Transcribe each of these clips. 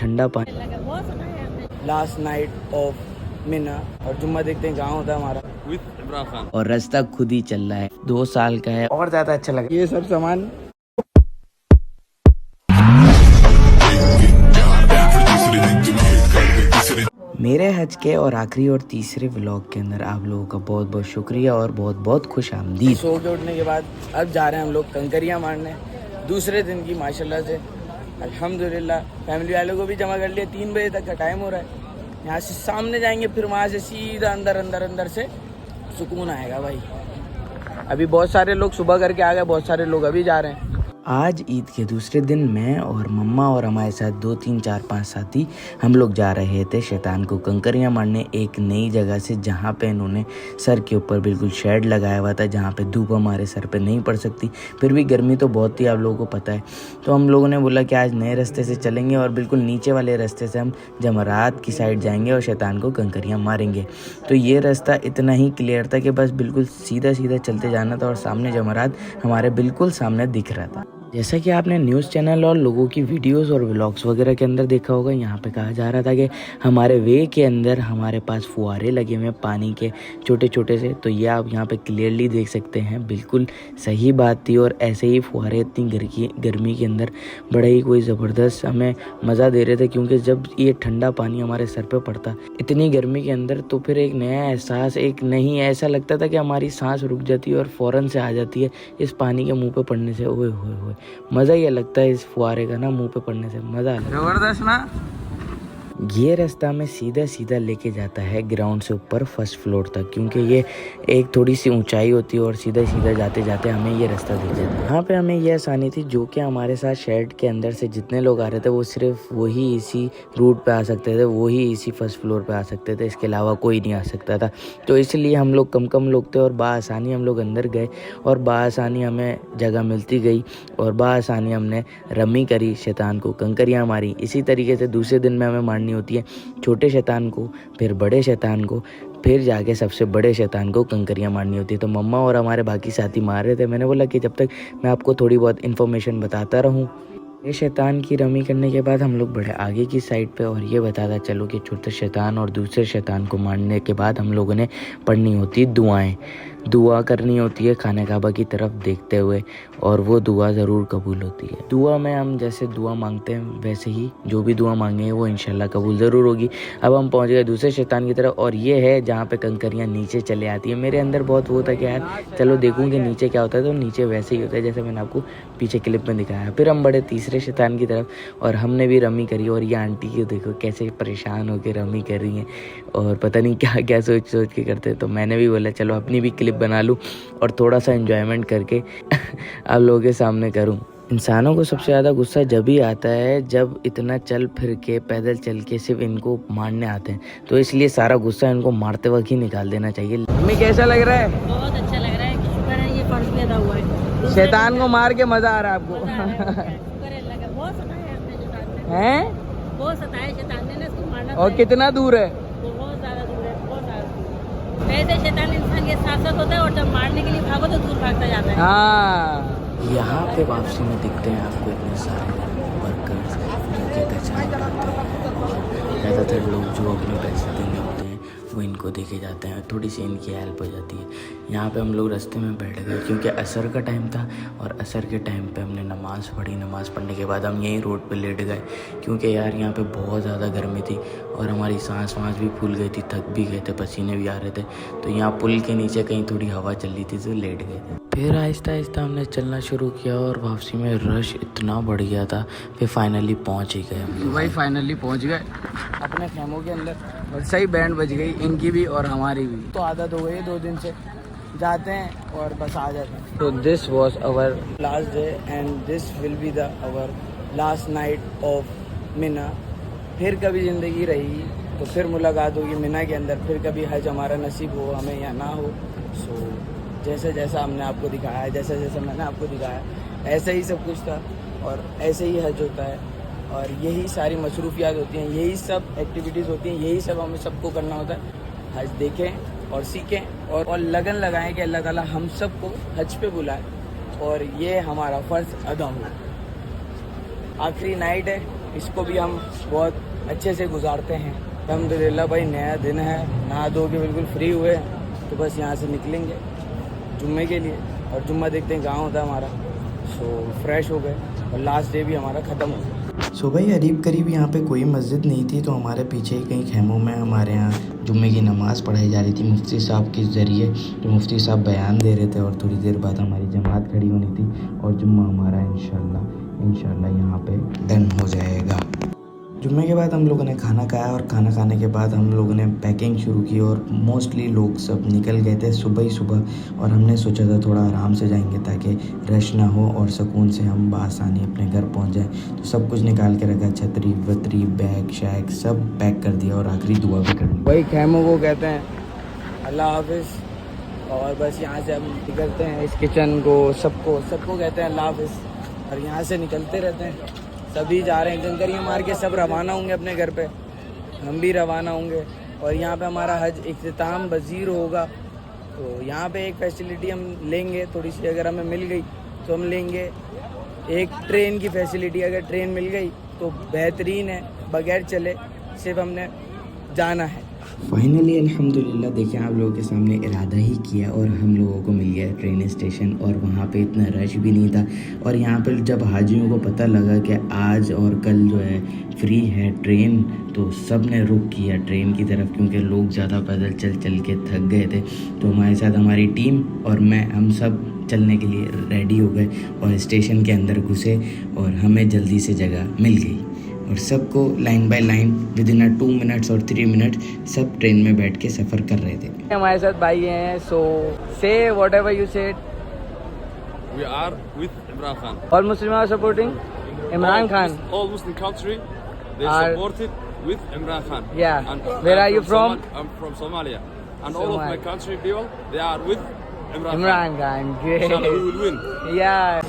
ठंडा पानी। Last night of मिना और जुम्मा देखते हैं कहाँ होता है हमारा विद इमरान खान। और रास्ता खुद ही चल रहा है, 2 साल का है और ज़्यादा अच्छा लगा ये सब सामान। मेरे हज के और आखिरी और तीसरे व्लॉग के अंदर आप लोगों का बहुत बहुत शुक्रिया और बहुत बहुत खुश आमदीद। सो के उठने के बाद अब जा रहे हैं हम लोग कंकरियाँ मारने दूसरे दिन की। माशाल्लाह से अल्हम्दुलिल्लाह फैमिली वालों को भी जमा कर लिया। 3 बजे तक का टाइम हो रहा है। यहाँ से सामने जाएंगे फिर वहाँ से सीधा अंदर से सुकून आएगा भाई। अभी बहुत सारे लोग सुबह करके आ गए, बहुत सारे लोग अभी जा रहे हैं। आज ईद के दूसरे दिन मैं और मम्मा और हमारे साथ 2 3 4 5 साथी हम लोग जा रहे थे शैतान को कंकरियाँ मारने एक नई जगह से, जहाँ पे इन्होंने सर के ऊपर बिल्कुल शेड लगाया हुआ था, जहाँ पे धूप हमारे सर पे नहीं पड़ सकती। फिर भी गर्मी तो बहुत थी, आप लोगों को पता है। तो हम लोगों ने बोला कि आज नए रास्ते से चलेंगे और बिल्कुल नीचे वाले रास्ते से हम जमरात की साइड जाएंगे और शैतान को कंकरियाँ मारेंगे। तो ये रास्ता इतना ही क्लियर था कि बस बिल्कुल सीधा सीधा चलते जाना था और सामने जमरात हमारे बिल्कुल सामने दिख रहा था। जैसा कि आपने न्यूज़ चैनल और लोगों की वीडियोस और व्लॉग्स वगैरह के अंदर देखा होगा, यहाँ पे कहा जा रहा था कि हमारे वे के अंदर हमारे पास फुहारे लगे हुए हैं पानी के छोटे छोटे से। तो ये आप यहाँ पे क्लियरली देख सकते हैं, बिल्कुल सही बात थी। और ऐसे ही फुहारे इतनी गर्मी के अंदर बड़ा ही कोई ज़बरदस्त हमें मज़ा दे रहे थे, क्योंकि जब ये ठंडा पानी हमारे सर पर पड़ता इतनी गर्मी के अंदर तो फिर एक नया एहसास, एक नहीं ऐसा लगता था कि हमारी सांस रुक जाती है और फ़ौरन से आ जाती है इस पानी के मुँह पर पड़ने से। ओए होए मज़ा ही अलग था इस फुहारे का ना, मुंह पे पड़ने से मज़ा अलग। जबरदस्त ना। ये रास्ता हमें सीधा सीधा लेके जाता है ग्राउंड से ऊपर फर्स्ट फ्लोर तक, क्योंकि ये एक थोड़ी सी ऊंचाई होती है और सीधा सीधा जाते जाते हमें ये रास्ता दिख जाता है। यहाँ पे हमें ये आसानी थी, जो कि हमारे साथ शेड के अंदर से जितने लोग आ रहे थे वो सिर्फ वही इसी रूट पे आ सकते थे, वही इसी फर्स्ट फ्लोर पे आ सकते थे, इसके अलावा कोई नहीं आ सकता था। तो इसलिए हम लोग कम लोग थे और बाआसानी हम लोग अंदर गए और बाआसानी हमें जगह मिलती गई और बाआसानी हमने रमी करी, शैतान को कंकरियाँ मारी। इसी तरीके से दूसरे दिन में हमें मारनी होती है छोटे शैतान को, फिर बड़े शैतान को, फिर जाके सबसे बड़े शैतान को कंकरियाँ मारनी होती है। तो मम्मा और हमारे बाकी साथी मार रहे थे। मैंने बोला कि जब तक मैं आपको थोड़ी बहुत इन्फॉर्मेशन बताता रहूँ। ये शैतान की रमी करने के बाद हम लोग बढ़े आगे की साइड पे और ये बताता चलो कि छोटे शैतान और दूसरे शैतान को मारने के बाद हम लोगों ने पढ़नी होती दुआएं, दुआ करनी होती है खाने काबा की तरफ देखते हुए, और वो दुआ ज़रूर कबूल होती है। दुआ में हम जैसे दुआ मांगते हैं वैसे ही जो भी दुआ मांगे वो इंशाल्लाह कबूल ज़रूर होगी। अब हम पहुंच गए दूसरे शैतान की तरफ और ये है जहाँ पे कंकरियाँ नीचे चले आती है। मेरे अंदर बहुत वो था कि यार चलो देखूँ कि नीचे क्या होता है, तो नीचे वैसे ही होता है जैसे मैंने आपको पीछे क्लिप में दिखाया। फिर हम बढ़े तीसरे शैतान की तरफ और हमने भी रमी करी और ये आंटी को देखो कैसे परेशान होकर रमी कर रही हैं और पता नहीं क्या क्या सोच के करते हैं। तो मैंने भी बोला चलो अपनी भी क्लिप बना लूँ और थोड़ा सा एंजॉयमेंट करके आप लोगों के सामने करूँ। इंसानों को सबसे ज़्यादा गुस्सा जब ही आता है जब इतना चल फिर के पैदल चल के सिर्फ इनको मारने आते हैं, तो इसलिए सारा गुस्सा इनको मारते वक्त ही निकाल देना चाहिए। हमें कैसा लग रहा है? बहुत अच्छा लग रहा है, शुक्र है ये फर्ज पैदा हुआ है। शैतान को मार के मजा आ रहा है आपको? शुक्र है लगा, बहुत सताया अपने शैतान ने। हैं? बहुत सताया शैतान ने इसको मारना। और कितना दूर है? बहुत ज़्यादा दूर है, बहुत ज़्यादा दूर। वैसे शैतान इंसान के साथ साथ होता है और जब मारने के लिए भागो तो दूर भागता जाता है। हाँ, यहाँ पे वापसी में दिखते हैं आपको इतने सारे वर्कर्स जो कि कचरा उठाते हैं। ज़्यादातर लोग जो अपने पैसे देने होते हैं वो इनको देके जाते हैं, थोड़ी सी इनकी हेल्प हो जाती है। यहाँ पे हम लोग रास्ते में बैठ गए क्योंकि असर का टाइम था और असर के टाइम पे हमने नमाज़ पढ़ी। नमाज़ पढ़ने के बाद हम यहीं रोड पे लेट गए क्योंकि यार यहाँ पे बहुत ज़्यादा गर्मी थी और हमारी सांस भी फूल गई थी, थक भी गए थे, पसीने भी आ रहे थे। तो यहाँ पुल के नीचे कहीं थोड़ी हवा चल रही थी तो लेट गए थे। फिर आहिस्ता आहिस्ता हमने चलना शुरू किया और वापसी में रश इतना बढ़ गया था, फिर फाइनली पहुँच ही गए हम। भाई फाइनली पहुँच गए अपने खेमों के अंदर और सही बैंड बज गई, इनकी भी और हमारी भी। तो आदत हो गई 2 दिन से, जाते हैं और बस आ जाते हैं। तो this was our last day and this will be the our last night of Mina. फिर कभी ज़िंदगी रही तो फिर मुलाकात होगी मिना के अंदर, फिर कभी हज हमारा नसीब हो हमें या ना हो। सो जैसे जैसा हमने आपको दिखाया, जैसे जैसे मैंने आपको दिखाया, ऐसे ही सब कुछ था और ऐसे ही हज होता है और यही सारी मसरूफियात होती हैं, यही सब एक्टिविटीज़ होती हैं, यही सब हमें सबको करना होता है। हज देखें और सीखें और लगन लगाएं कि अल्लाह ताला हम सबको हज पे बुलाए और ये हमारा फ़र्ज़ अदा हो। आखिरी नाइट है इसको भी हम बहुत अच्छे से गुजारते हैं। अल्हम्दुलिल्लाह भाई, नया दिन है, नहा धो के बिल्कुल फ्री हुए तो बस यहाँ से निकलेंगे जुम्मे के लिए। और जुम्मा देखते हैं कहाँ होता है हमारा। सो फ्रेश हो गए और लास्ट डे भी हमारा ख़त्म हो गया। सो भाई करीब करीब यहाँ पे कोई मस्जिद नहीं थी, तो हमारे पीछे ही कई खेमों में हमारे यहाँ जुम्मे की नमाज़ पढ़ाई जा रही थी मुफ्ती साहब के ज़रिए। तो मुफ्ती साहब बयान दे रहे थे और थोड़ी देर बाद हमारी जमात खड़ी होनी थी और जुम्मा हमारा इंशाल्लाह यहाँ पे डन हो जाएगा। जुम्मे के बाद हम लोगों ने खाना खाया और खाना खाने के बाद हम लोगों ने पैकिंग शुरू की और मोस्टली लोग सब निकल गए थे सुबह ही सुबह। और हमने सोचा था थोड़ा आराम से जाएंगे ताकि रश ना हो और सुकून से हम बासानी अपने घर पहुंच जाएं। तो सब कुछ निकाल के रखा, छतरी वतरी बैग शैग सब पैक कर दिया और आखिरी दुआ भी कर दी। भाई खैमों को कहते हैं अल्लाह हाफिज़। और बस यहाँ से हम निकलते हैं, इस किचन को सबको कहते हैं अल्लाह हाफिज़। और यहाँ से निकलते रहते हैं, सभी जा रहे हैं कंकरियाँ मार के, सब रवाना होंगे अपने घर पे, हम भी रवाना होंगे। और यहाँ पे हमारा हज इख्तिताम वज़ीर होगा। तो यहाँ पे एक फैसिलिटी हम लेंगे थोड़ी सी, अगर हमें मिल गई तो हम लेंगे। एक ट्रेन की फैसिलिटी, अगर ट्रेन मिल गई तो बेहतरीन है, बगैर चले सिर्फ हमने जाना है। फाइनली अल्हम्दुलिल्लाह देखिए आप लोगों के सामने इरादा ही किया और हम लोगों को मिल गया ट्रेन स्टेशन। और वहाँ पे इतना रश भी नहीं था। और यहाँ पर जब हाजियों को पता लगा कि आज और कल जो है फ्री है ट्रेन, तो सब ने रुख किया ट्रेन की तरफ, क्योंकि लोग ज़्यादा पैदल चल के थक गए थे। तो हमारे साथ हमारी टीम और मैं, हम सब चलने के लिए रेडी हो गए और स्टेशन के अंदर घुसे और हमें जल्दी से जगह मिल गई। और सबको line by line with in 2 minutes और 3 मिनट सब ट्रेन में बैठ के सफ़र कर रहे थे। हमारे साथ भाई हैं, so say whatever you said, We are with Imran Khan. All Muslim are supporting Imran Khan. All Muslim country, they Are- supported with Imran Khan. Yeah. And Where I'm are you from? I'm from Somalia. And all of my Somalia. country people, they are with Imran Imran Khan. Inshallah, we Great. will win. Yeah.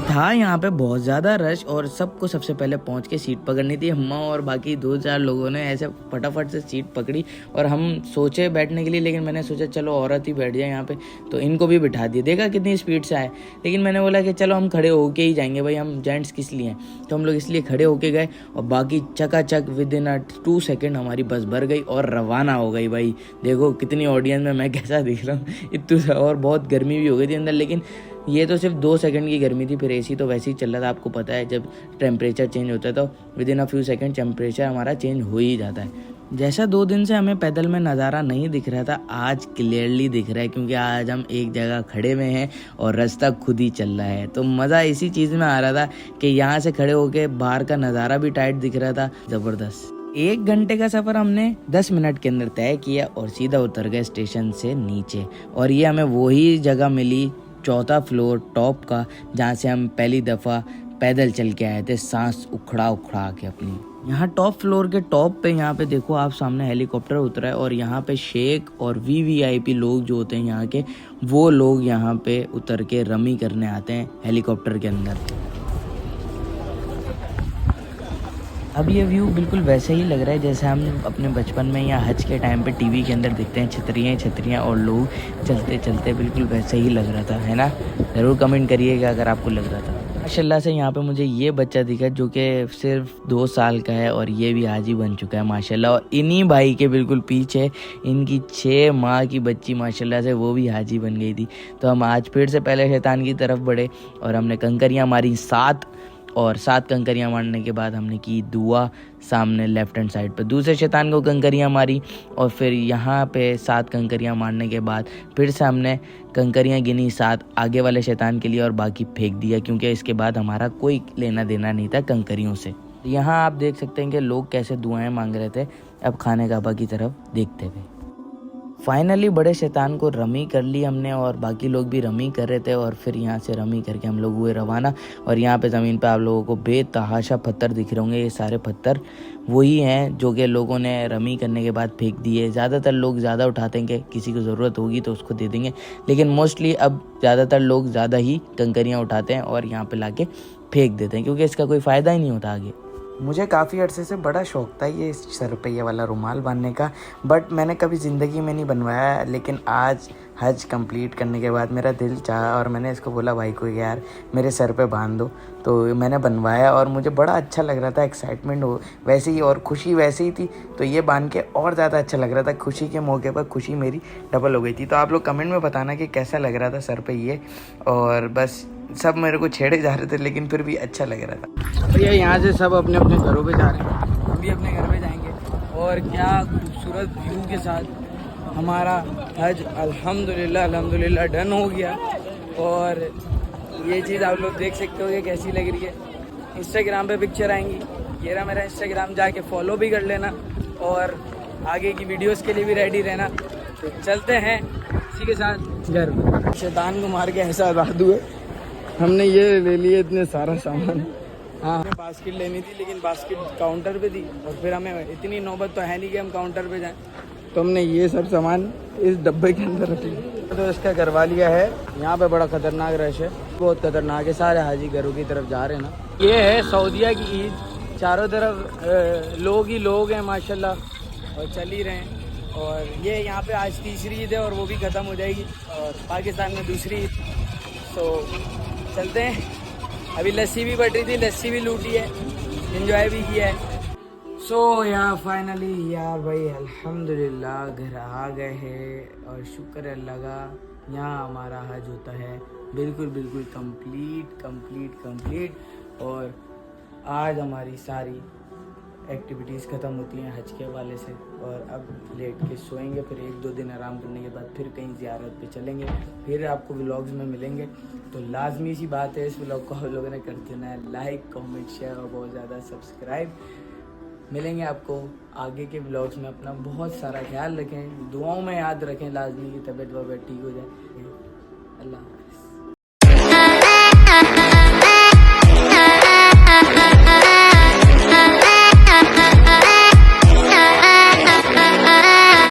था यहाँ पे बहुत ज़्यादा rush और सबको सबसे पहले पहुँच के सीट पकड़नी थी। अम्मा और बाकी 2-4 लोगों ने ऐसे फटाफट से सीट पकड़ी और हम सोचे बैठने के लिए, लेकिन मैंने सोचा चलो औरत ही बैठ जाए यहाँ पे, तो इनको भी बिठा दिया। देखा कितनी स्पीड से आए, लेकिन मैंने बोला कि चलो हम खड़े होके ही जाएंगे भाई, हम जेंट्स किस लिए हैं। तो हम लोग इसलिए खड़े होके गए और बाकी चकाचक विद इन 2 सेकेंड हमारी बस भर गई और रवाना हो गई। भाई देखो कितनी ऑडियंस में मैं कैसा दिख रहा हूँ इतनी, और बहुत गर्मी भी हो गई थी अंदर, लेकिन ये तो सिर्फ 2 सेकंड की गर्मी थी। फिर एसी तो वैसे ही चल रहा था, आपको पता है जब टेम्परेचर चेंज होता है तो with in few second temperature हमारा चेंज हो ही जाता है। जैसा 2 दिन से हमें पैदल में नज़ारा नहीं दिख रहा था, आज क्लियरली दिख रहा है, क्योंकि आज हम एक जगह खड़े हुए हैं और रास्ता खुद ही चल रहा है। तो मज़ा इसी चीज़ में आ रहा था कि यहाँ से खड़े होके बाहर का नज़ारा भी टाइट दिख रहा था, ज़बरदस्त। 1 घंटे का सफ़र हमने 10 मिनट के अंदर तय किया और सीधा उतर गए स्टेशन से नीचे। और ये हमें वही जगह मिली, 4था फ्लोर टॉप का, जहाँ से हम पहली दफ़ा पैदल चल के आए थे, सांस उखड़ा के अपनी। यहाँ टॉप फ्लोर के टॉप पे यहाँ पे देखो आप सामने हेलीकॉप्टर उतरा है और यहाँ पे शेख और वीवीआईपी लोग जो होते हैं यहाँ के, वो लोग यहाँ पे उतर के रमी करने आते हैं हेलीकॉप्टर के अंदर। अब ये व्यू बिल्कुल वैसे ही लग रहा है जैसे हम अपने बचपन में या हज के टाइम पे टीवी के अंदर देखते हैं, छतरियाँ और लोग चलते चलते, बिल्कुल वैसे ही लग रहा था, है ना। ज़रूर कमेंट करिएगा अगर आपको लग रहा था। माशाल्लाह से यहाँ पे मुझे ये बच्चा दिखा जो कि सिर्फ 2 साल का है और ये भी हाजी बन चुका है माशाल्लाह। और इन्हीं भाई के बिल्कुल पीछे इनकी 6 माह की बच्ची माशाल्लाह से वो भी हाजी बन गई थी। तो हम आज फिर से पहले शैतान की तरफ बढ़े और हमने कंकरियाँ मारी 7, और 7 कंकरियाँ मारने के बाद हमने की दुआ सामने लेफ्ट हैंड साइड पे, दूसरे शैतान को कंकरियाँ मारी और फिर यहाँ पे 7 कंकरियाँ मारने के बाद फिर से हमने कंकरियाँ गिनी 7 आगे वाले शैतान के लिए और बाकी फेंक दिया, क्योंकि इसके बाद हमारा कोई लेना देना नहीं था कंकरियों से। यहाँ आप देख सकते हैं कि लोग कैसे दुआएं मांग रहे थे अब खाने काबा की तरफ देखते हुए। फाइनली बड़े शैतान को रमी कर ली हमने और बाकी लोग भी रमी कर रहे थे और फिर यहाँ से रमी करके हम लोग हुए रवाना। और यहाँ पे ज़मीन पे आप लोगों को बेतहाशा पत्थर दिख रहे होंगे, ये सारे पत्थर वही हैं जो कि लोगों ने रमी करने के बाद फेंक दिए। ज़्यादातर लोग ज़्यादा उठाते हैं कि किसी को ज़रूरत होगी तो उसको दे देंगे, लेकिन मोस्टली अब ज़्यादातर लोग ज़्यादा ही कंकरियाँ उठाते हैं और यहाँ पर ला के फेंक देते हैं, क्योंकि इसका कोई फ़ायदा ही नहीं होता आगे। मुझे काफ़ी अरसे से बड़ा शौक़ था ये सर पे ये वाला रुमाल बांधने का, बट मैंने कभी ज़िंदगी में नहीं बनवाया, लेकिन आज हज कंप्लीट करने के बाद मेरा दिल चाहा और मैंने इसको बोला भाई को यार मेरे सर पे बांध दो, तो मैंने बनवाया और मुझे बड़ा अच्छा लग रहा था, एक्साइटमेंट हो वैसे ही और खुशी वैसे ही थी, तो ये बांध के और ज़्यादा अच्छा लग रहा था। खुशी के मौके पर खुशी मेरी डबल हो गई थी। तो आप लोग कमेंट में बताना कि कैसा लग रहा था सर पे ये, और बस सब मेरे को छेड़े जा रहे थे लेकिन फिर भी अच्छा लग रहा था। तो ये यहाँ से सब अपने अपने घरों पे जा रहे हैं, हम भी अपने घर पे जाएंगे। और क्या खूबसूरत व्यू के साथ हमारा हज अल्हम्दुलिल्लाह डन हो गया। और ये चीज़ आप लोग देख सकते हो कि कैसी लग रही है। इंस्टाग्राम पे पिक्चर आएंगी, ये रहा मेरा इंस्टाग्राम, जाके फॉलो भी कर लेना और आगे की वीडियोस के लिए भी रेडी रहना। तो चलते हैं इसी के साथ घर। शैतान को मार के ऐसा आज़ाद हुए, हमने ये ले लिए इतने सारा सामान। हाँ, हमें बास्केट लेनी थी लेकिन बास्केट काउंटर पे थी और फिर हमें इतनी नौबत तो है नहीं कि हम काउंटर पे जाएं, तो हमने ये सब सामान इस डब्बे के अंदर रख लिया। तो इसका करवा लिया है। यहाँ पे बड़ा खतरनाक रश है, बहुत खतरनाक है, सारे हाजी घरों की तरफ जा रहे हैं ना। ये है सऊदीया की ईद, चारों तरफ लोग ही लोग हैं माशाल्लाह और चल ही रहे हैं। और ये यहाँ पे आज तीसरी ईद है और वो भी ख़त्म हो जाएगी, और पाकिस्तान में दूसरी ईद। तो चलते हैं। अभी लस्सी भी बट रही थी, लस्सी भी लूटी है, एंजॉय भी किया है। सो यार फाइनली यार भाई अल्हम्दुलिल्लाह घर आ गए हैं और शुक्र है अल्लाह का, यहाँ हमारा हज होता है बिल्कुल कंप्लीट। और आज हमारी सारी एक्टिविटीज़ ख़त्म होती हैं हज के हवाले से, और अब लेट के सोएंगे, फिर 1-2 दिन आराम करने के बाद फिर कहीं ज़ियारत पे चलेंगे, फिर आपको व्लॉग्स में मिलेंगे। तो लाजमी सी बात है, इस व्लॉग को आप लोगों ने कर देना है लाइक, कमेंट, शेयर और बहुत ज़्यादा सब्सक्राइब। मिलेंगे आपको आगे के व्लॉग्स में। अपना बहुत सारा ख्याल रखें, दुआओं में याद रखें लाजमी की तबीयत वबीयत ठीक हो जाए। अल्लाह।